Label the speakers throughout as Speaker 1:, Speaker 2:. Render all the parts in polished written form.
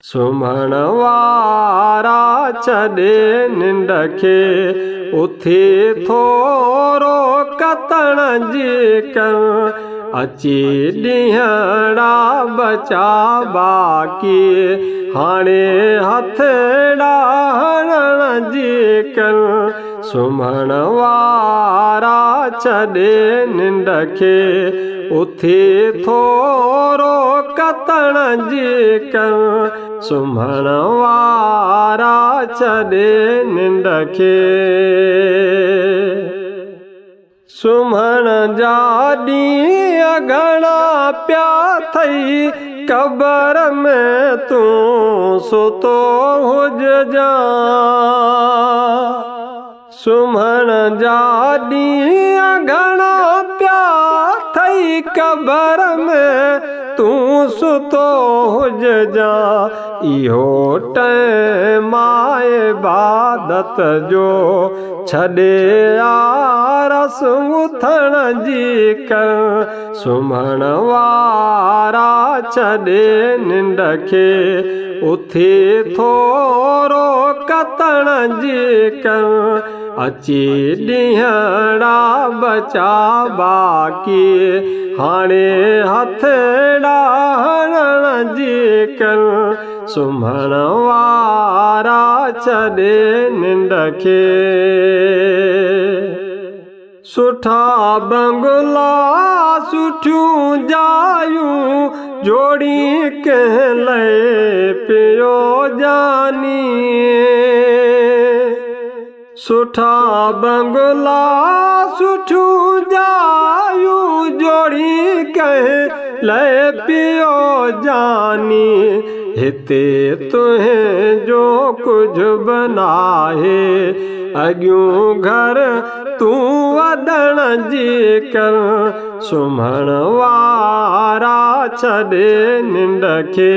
Speaker 1: सुम्हण वारा छॾे निंड खे उथी थोरो कतण जी कर अची ॾींहड़ा बचा बाकी हाणे हथड़ा हणण जी कर सुम्हण वारा छॾे निंड खे उथी थोरो कतण जी कर सुम्हण वारा छॾे निंड खे सुम्हण जा ॾींहं घणा पिया थई क़बर में तूं सुतो हुजजां सुम्हण जा ॾींहं घणा पिया थई क़बर में तूं सुतो हुजजां इहो टाइम आहे इबादत जो छॾे आरस उथण जी कर सुम्हण वारा छॾे निंड खे उथी थोरो कतण जी कर अची ॾींहड़ा बचा बाकी हाणे हथड़ा हणण जी कर सुम्हण वारा छॾे निंड खे सुठा बंगला सुठियूं जायूं जोड़ी कंहिं लाइ पियो जानी सुठा बंगला सुठियूं जायूं जोड़ी कंहिं लाइ पियो जानी हिते तुंहिंजो कुझु बि नाहे अॻियूं घर तूं वधण जी कर सुम्हण वारा छॾे निंड खे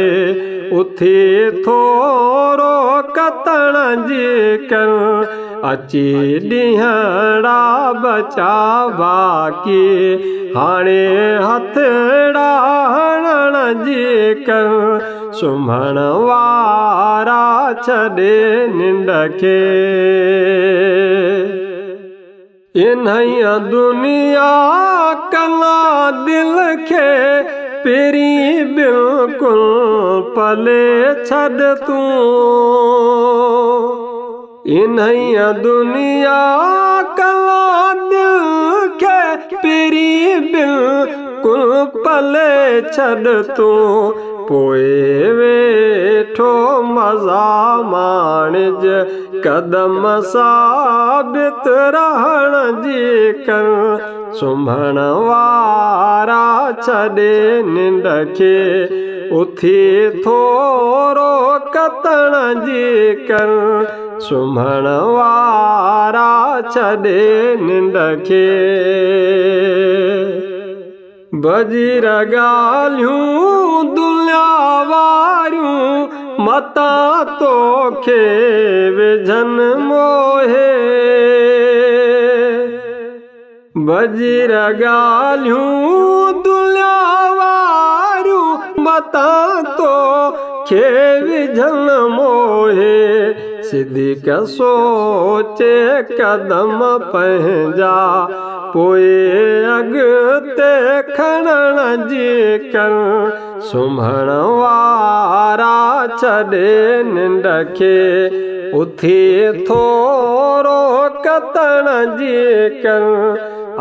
Speaker 1: उथी थोरो कतण जी कर अची ॾींहड़ा बचा बाकी हाणे हथड़ा हणण जी कर सुम्हण वारा छॾे निंड खे इन्ही दुनिया कला दिल खे पहिरीं बिल्कुलु पले छॾ तूं इन्ही दुनिया कला दिल खे पहिरीं बिल्कुलु पले छॾ तूं पोइ वेठो मज़ा माणिज कदम साबित रहण जी कर सुम्हण वारा छॾे निंड खे उथी थोरो कतण जी कर सुम्हण वारा छॾे निंड खे बजीर ॻाल्हियूं दुनिया वारियूं मता तोखे विझन मोहे बजीर ॻाल्हियूं दुनिया वारियूं मता तोखे विझन मोहे सिद्दीक़ सोचे कदम पंहिंजा पोइ अॻिते खणण जी कर सुम्हण वारा छॾे निंड खे उथी थोरो कतण जी कर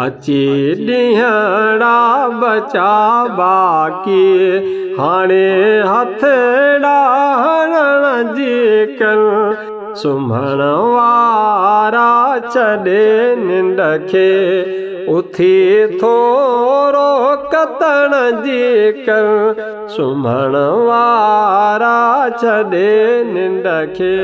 Speaker 1: अची ॾींहड़ा बचा बाकी हाणे हथड़ा हणण जी कर सुम्हण वारा छॾे निंड खे उथी थोरो कतण जी कर सुम्हण वारा छॾे निंड खे